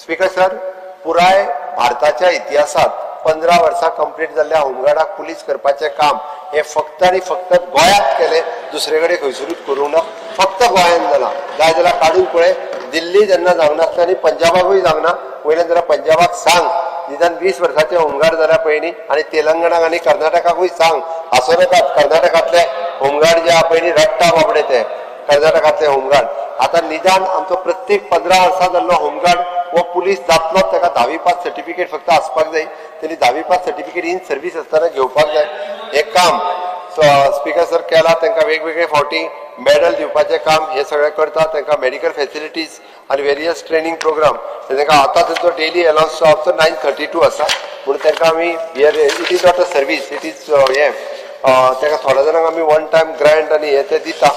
Speaker sir, पुराय भारताच्या इतिहासात 15 वर्सां कंप्लीट जाल्ल्या होमगार्डाक पुलीस करपाचें काम हे फक्त आणि फक्त गोंयांत केले, दुसरे कडेन खंयसरूच करूंक ना. फक्त गोंयांत जाला. जाय जाल्यार काडून पळय, दिल्ली जेन्ना जावंक नासलें आनी पंजाबाकूय जावंक ना. वयल्यान जाल्यार पंजाबाक सांग, निदान 20 वर्सांचे होमगार्ड जाल्या पयलीं, आनी तेलंगणाक आनी कर्नाटकाकूय सांग, हांसो नाकात. कर्नाटकांतले होमगार्ड जे आहा पयलीं रडटा बाबडे ते कर्नाटकांतले होमगार्ड. आतां निदान आमचो प्रत्येक 15 वर्सां जाल्लो होमगार्ड वो पुलीस जातलो, ताका 10वी पास सर्टिफिकेट फक्त आसपाक जाय. तेणी 10वी पास सर्टिफिकेट इन सर्वीस आसतना घेवपाक जाय. हे काम स्पीकर सर केला. तांकां वेगवेगळे फावटी मेडल दिवपाचें काम हे सगळें करता. तांकां मेडिकल फॅसिलिटीज आनी वेरियस ट्रेनिंग प्रोग्राम तांकां आतां तांचो डेली अलाउन्स तो 932 आसा. पूण तांकां आमी here it is not a service, it is हे तांकां थोड्या जाणांक आमी वन टायम ग्रँट आनी हे ते दिता.